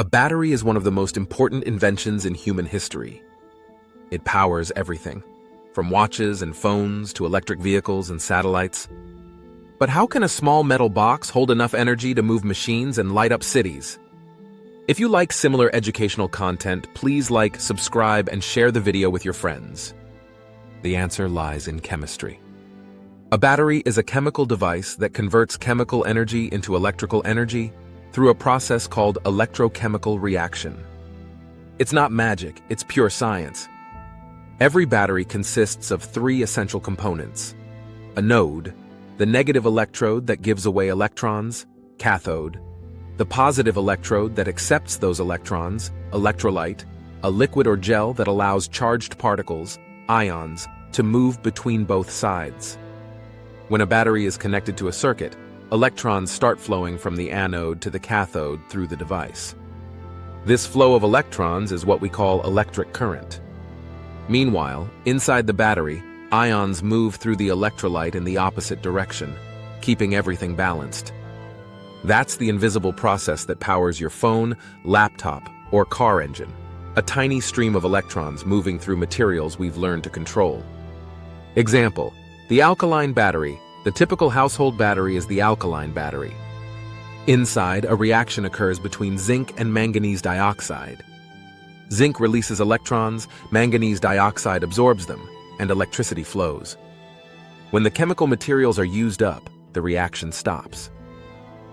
A battery is one of the most important inventions in human history. It powers everything, from watches and phones to electric vehicles and satellites. But how can a small metal box hold enough energy to move machines and light up cities? If you like similar educational content, please like, subscribe, and share the video with your friends. The answer lies in chemistry. A battery is a chemical device that converts chemical energy into electrical energy through a process called electrochemical reaction. It's not magic, it's pure science. Every battery consists of three essential components: anode, the negative electrode that gives away electrons; cathode, the positive electrode that accepts those electrons; electrolyte, a liquid or gel that allows charged particles, ions, to move between both sides. When a battery is connected to a circuit, electrons start flowing from the anode to the cathode through the device. This flow of electrons is what we call electric current. Meanwhile, inside the battery, ions move through the electrolyte in the opposite direction, keeping everything balanced. That's the invisible process that powers your phone, laptop, or car engine, a tiny stream of electrons moving through materials we've learned to control. Example: the alkaline battery. The typical household battery is the alkaline battery. Inside, a reaction occurs between zinc and manganese dioxide. Zinc releases electrons, manganese dioxide absorbs them, and electricity flows. When the chemical materials are used up, the reaction stops.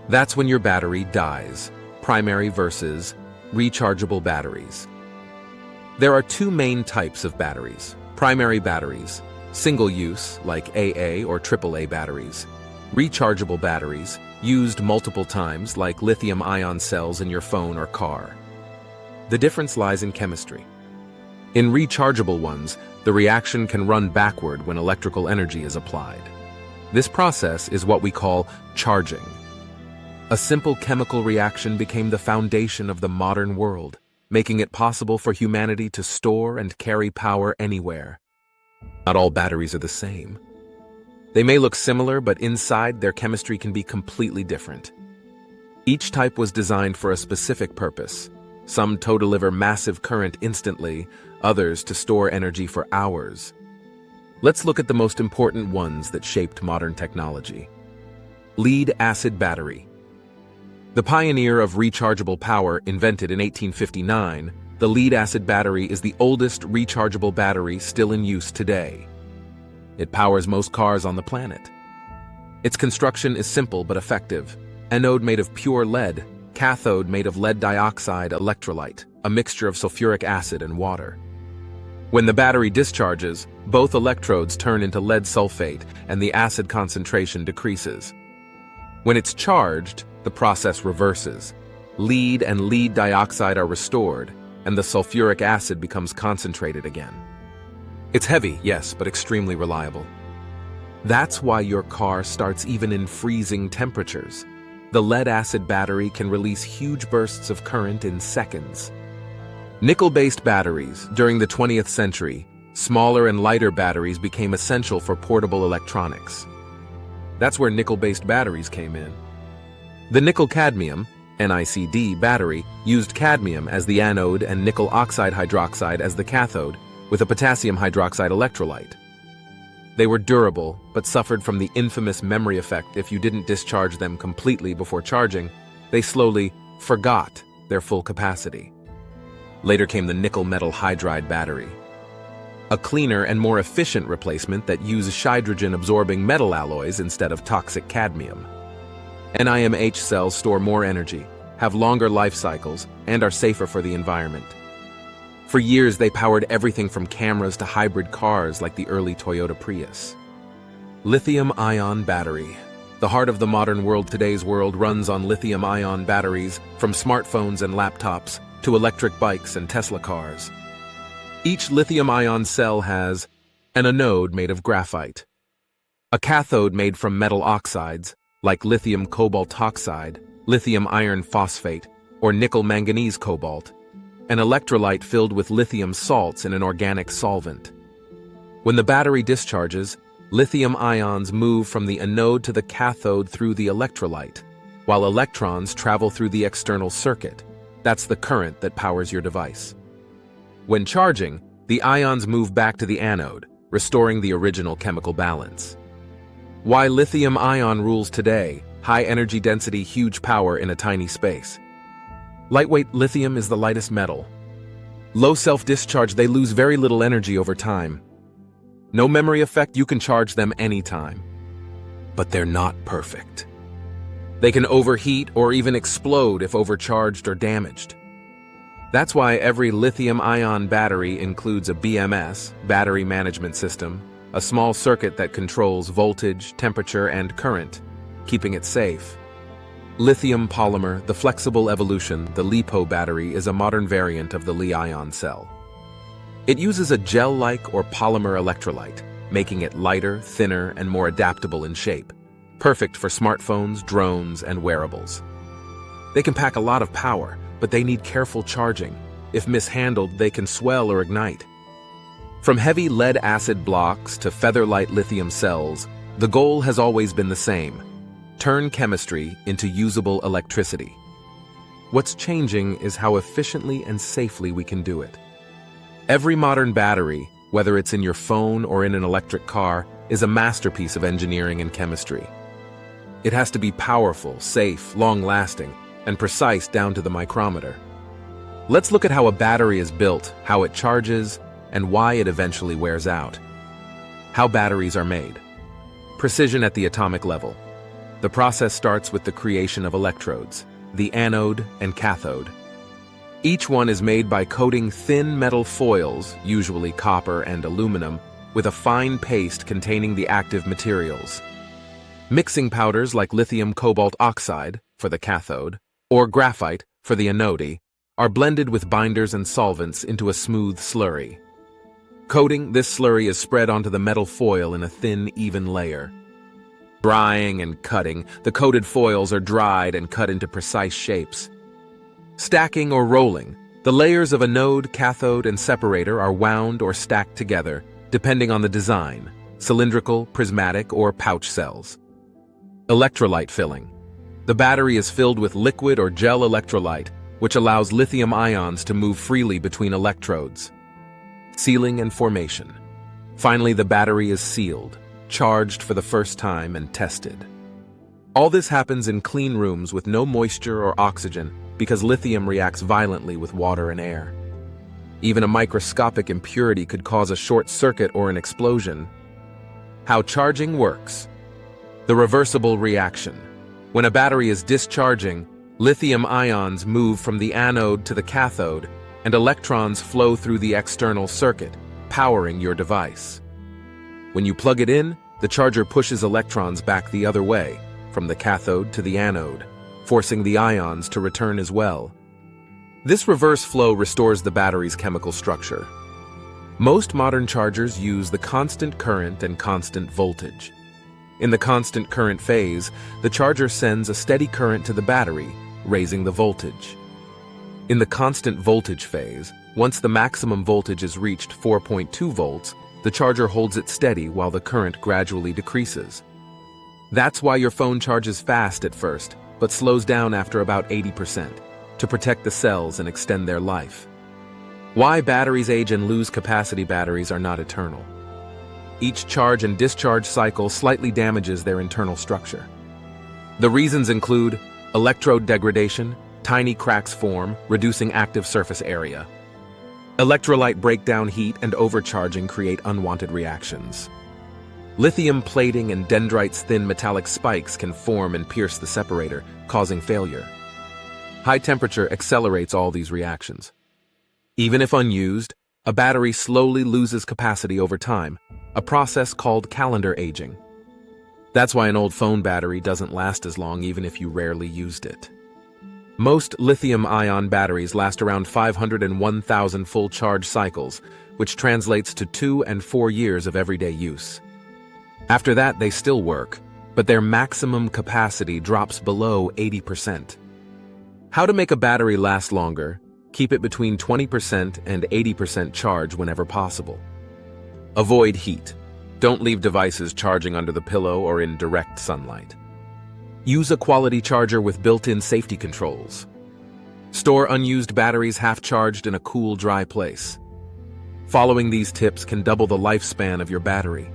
That's when your battery dies, primary versus rechargeable batteries. There are two main types of batteries: primary batteries, single-use, like AA or AAA batteries; rechargeable batteries, used multiple times, like lithium-ion cells in your phone or car. The difference lies in chemistry. In rechargeable ones, the reaction can run backward when electrical energy is applied. This process is what we call charging. A simple chemical reaction became the foundation of the modern world, making it possible for humanity to store and carry power anywhere. Not all batteries are the same. They may look similar, but inside, their chemistry can be completely different. Each type was designed for a specific purpose, some to deliver massive current instantly, others to store energy for hours. Let's look at the most important ones that shaped modern technology. Lead-acid battery. The pioneer of rechargeable power, invented in 1859, the lead-acid battery is the oldest rechargeable battery still in use today. It powers most cars on the planet. Its construction is simple but effective: anode made of pure lead, cathode made of lead dioxide electrolyte, a mixture of sulfuric acid and water. When the battery discharges, both electrodes turn into lead sulfate and the acid concentration decreases. When it's charged, the process reverses. Lead and lead dioxide are restored, and the sulfuric acid becomes concentrated again. It's heavy, yes, but extremely reliable. That's why your car starts even in freezing temperatures. The lead-acid battery can release huge bursts of current in seconds. Nickel-based batteries. During the 20th century, smaller and lighter batteries became essential for portable electronics. That's where nickel-based batteries came in. The nickel-cadmium NiCd battery used cadmium as the anode and nickel oxide hydroxide as the cathode, with a potassium hydroxide electrolyte. They were durable, but suffered from the infamous memory effect. If you didn't discharge them completely before charging, they slowly forgot their full capacity. Later came the nickel metal hydride battery, a cleaner and more efficient replacement that uses hydrogen-absorbing metal alloys instead of toxic cadmium. NiMH cells store more energy, have longer life cycles, and are safer for the environment. For years, they powered everything from cameras to hybrid cars like the early Toyota Prius. Lithium-ion battery. The heart of the modern world. Today's world runs on lithium-ion batteries, from smartphones and laptops to electric bikes and Tesla cars. Each lithium-ion cell has an anode made of graphite, a cathode made from metal oxides, like lithium cobalt oxide, lithium iron phosphate, or nickel manganese cobalt, an electrolyte filled with lithium salts in an organic solvent. When the battery discharges, lithium ions move from the anode to the cathode through the electrolyte, while electrons travel through the external circuit, That's the current that powers your device. When charging, the ions move back to the anode, restoring the original chemical balance. Why lithium-ion rules today: high energy density, huge power in a tiny space. Lightweight lithium is the lightest metal. Low self-discharge, they lose very little energy over time. No memory effect, you can charge them anytime. But they're not perfect. They can overheat or even explode if overcharged or damaged. That's why every lithium-ion battery includes a BMS, battery management system, a small circuit that controls voltage, temperature, and current, keeping it safe. Lithium-polymer, the flexible evolution, the LiPo battery, is a modern variant of the Li-ion cell. It uses a gel-like or polymer electrolyte, making it lighter, thinner, and more adaptable in shape, perfect for smartphones, drones, and wearables. They can pack a lot of power, but they need careful charging. If mishandled, they can swell or ignite. From heavy lead-acid blocks to feather-light lithium cells, the goal has always been the same: turn chemistry into usable electricity. What's changing is how efficiently and safely we can do it. Every modern battery, whether it's in your phone or in an electric car, is a masterpiece of engineering and chemistry. It has to be powerful, safe, long-lasting, and precise down to the micrometer. Let's look at how a battery is built, how it charges, and why it eventually wears out. How batteries are made. Precision at the atomic level. The process starts with the creation of electrodes, the anode and cathode. Each one is made by coating thin metal foils, usually copper and aluminum, with a fine paste containing the active materials. Mixing powders like lithium cobalt oxide, for the cathode, or graphite, for the anode, are blended with binders and solvents into a smooth slurry. Coating, this slurry is spread onto the metal foil in a thin, even layer. Drying and cutting, the coated foils are dried and cut into precise shapes. Stacking or rolling, the layers of anode, cathode, and separator are wound or stacked together, depending on the design: cylindrical, prismatic, or pouch cells. Electrolyte filling. The battery is filled with liquid or gel electrolyte, which allows lithium ions to move freely between electrodes. Sealing and formation. Finally, the battery is sealed, charged for the first time, and tested. All this happens in clean rooms with no moisture or oxygen because lithium reacts violently with water and air. Even a microscopic impurity could cause a short circuit or an explosion. How charging works. The reversible reaction. When a battery is discharging, lithium ions move from the anode to the cathode, and electrons flow through the external circuit, powering your device. When you plug it in, the charger pushes electrons back the other way, from the cathode to the anode, forcing the ions to return as well. This reverse flow restores the battery's chemical structure. Most modern chargers use the constant current and constant voltage. In the constant current phase, the charger sends a steady current to the battery, raising the voltage. In the constant voltage phase, once the maximum voltage is reached 4.2 volts, the charger holds it steady while the current gradually decreases. That's why your phone charges fast at first, but slows down after about 80%, to protect the cells and extend their life. Why batteries age and lose capacity. Batteries are not eternal. Each charge and discharge cycle slightly damages their internal structure. The reasons include electrode degradation, tiny cracks form, reducing active surface area. Electrolyte breakdown, heat, and overcharging create unwanted reactions. Lithium plating and dendrites' thin metallic spikes can form and pierce the separator, causing failure. High temperature accelerates all these reactions. Even if unused, a battery slowly loses capacity over time, a process called calendar aging. That's why an old phone battery doesn't last as long even if you rarely used it. Most lithium-ion batteries last around 500 and 1,000 full charge cycles, which translates to 2 and 4 years of everyday use. After that, they still work, but their maximum capacity drops below 80%. How to make a battery last longer? Keep it between 20% and 80% charge whenever possible. Avoid heat. Don't leave devices charging under the pillow or in direct sunlight. Use a quality charger with built-in safety controls. Store unused batteries half-charged in a cool, dry place. Following these tips can double the lifespan of your battery.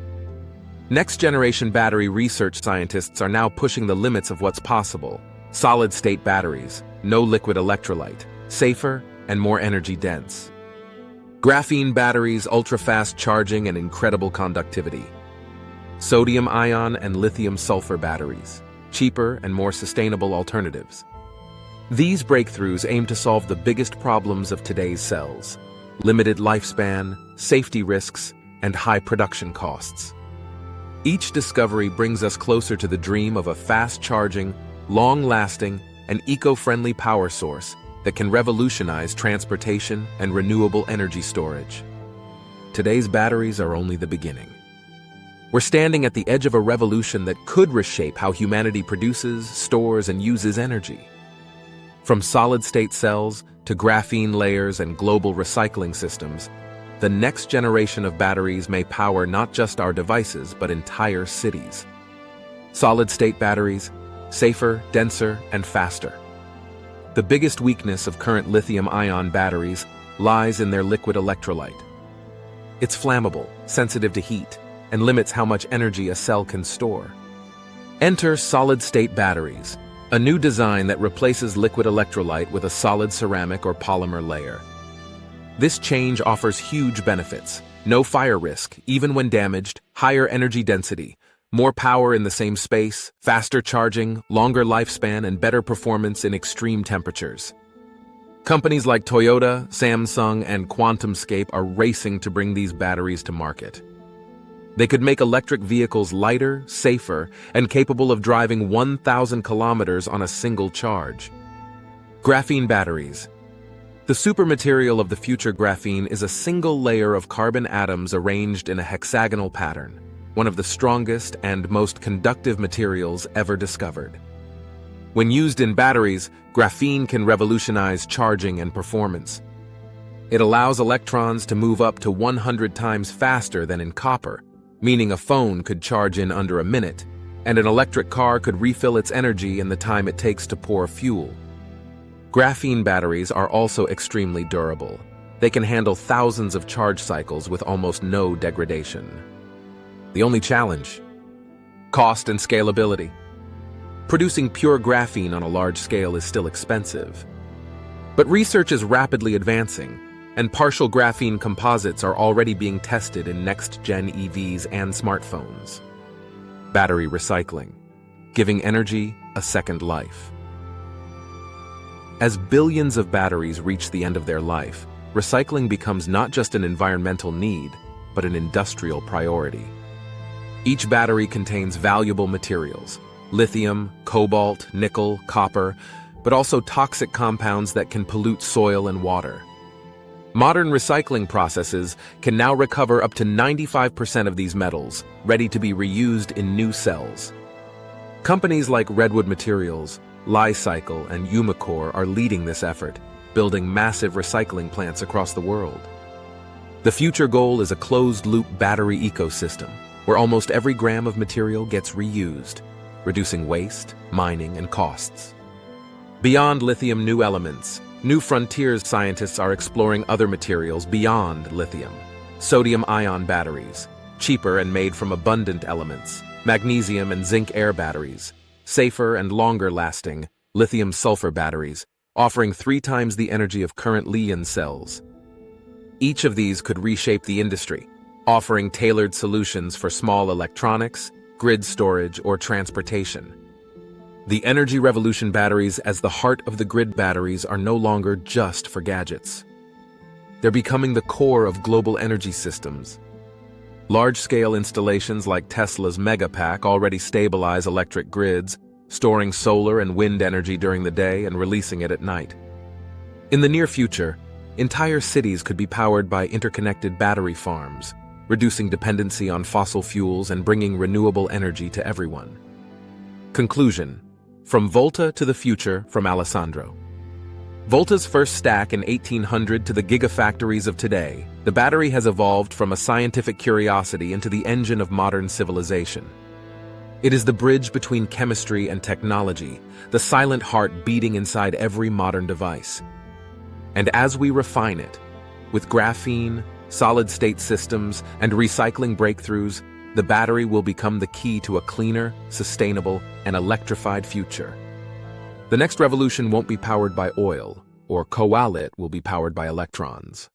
Next-generation battery research scientists are now pushing the limits of what's possible. Solid-state batteries, no liquid electrolyte, safer and more energy-dense. Graphene batteries, ultra-fast charging and incredible conductivity. Sodium-ion and lithium-sulfur batteries, cheaper and more sustainable alternatives. These breakthroughs aim to solve the biggest problems of today's cells: limited lifespan, safety risks, and high production costs. Each discovery brings us closer to the dream of a fast-charging, long-lasting, and eco-friendly power source that can revolutionize transportation and renewable energy storage. Today's batteries are only the beginning. We're standing at the edge of a revolution that could reshape how humanity produces, stores, and uses energy. From solid-state cells to graphene layers and global recycling systems, the next generation of batteries may power not just our devices, but entire cities. Solid-state batteries, safer, denser, and faster. The biggest weakness of current lithium-ion batteries lies in their liquid electrolyte. It's flammable, sensitive to heat, and limits how much energy a cell can store. Enter solid-state batteries, a new design that replaces liquid electrolyte with a solid ceramic or polymer layer. This change offers huge benefits: no fire risk, even when damaged, higher energy density, more power in the same space, faster charging, longer lifespan, and better performance in extreme temperatures. Companies like Toyota, Samsung, and QuantumScape are racing to bring these batteries to market. They could make electric vehicles lighter, safer, and capable of driving 1,000 kilometers on a single charge. Graphene batteries. The supermaterial of the future graphene is a single layer of carbon atoms arranged in a hexagonal pattern, one of the strongest and most conductive materials ever discovered. When used in batteries, graphene can revolutionize charging and performance. It allows electrons to move up to 100 times faster than in copper, meaning a phone could charge in under a minute, and an electric car could refill its energy in the time it takes to pour fuel. Graphene batteries are also extremely durable. They can handle thousands of charge cycles with almost no degradation. The only challenge? Cost and scalability. Producing pure graphene on a large scale is still expensive. But research is rapidly advancing, and partial graphene composites are already being tested in next-gen EVs and smartphones. Battery recycling, giving energy a second life. As billions of batteries reach the end of their life, recycling becomes not just an environmental need, but an industrial priority. Each battery contains valuable materials: lithium, cobalt, nickel, copper, but also toxic compounds that can pollute soil and water. Modern recycling processes can now recover up to 95% of these metals, ready to be reused in new cells. Companies like Redwood Materials, Li-Cycle, and Umicore are leading this effort, building massive recycling plants across the world. The future goal is a closed-loop battery ecosystem, where almost every gram of material gets reused, reducing waste, mining, and costs. Beyond lithium new elements, new frontiers scientists are exploring other materials beyond lithium. Sodium-ion batteries, cheaper and made from abundant elements, magnesium and zinc air batteries, safer and longer-lasting lithium-sulfur batteries, offering 3 times the energy of current Li-ion cells. Each of these could reshape the industry, offering tailored solutions for small electronics, grid storage, or transportation. The energy revolution batteries, as the heart of the grid batteries, are no longer just for gadgets. They're becoming the core of global energy systems. Large-scale installations like Tesla's Megapack already stabilize electric grids, storing solar and wind energy during the day and releasing it at night. In the near future, entire cities could be powered by interconnected battery farms, reducing dependency on fossil fuels and bringing renewable energy to everyone. Conclusion: from Volta to the future, from Alessandro. Volta's first stack in 1800 to the gigafactories of today, the battery has evolved from a scientific curiosity into the engine of modern civilization. It is the bridge between chemistry and technology, the silent heart beating inside every modern device. And as we refine it, with graphene, solid-state systems, and recycling breakthroughs, the battery will become the key to a cleaner, sustainable, and electrified future. The next revolution won't be powered by oil, or coal, it will be powered by electrons.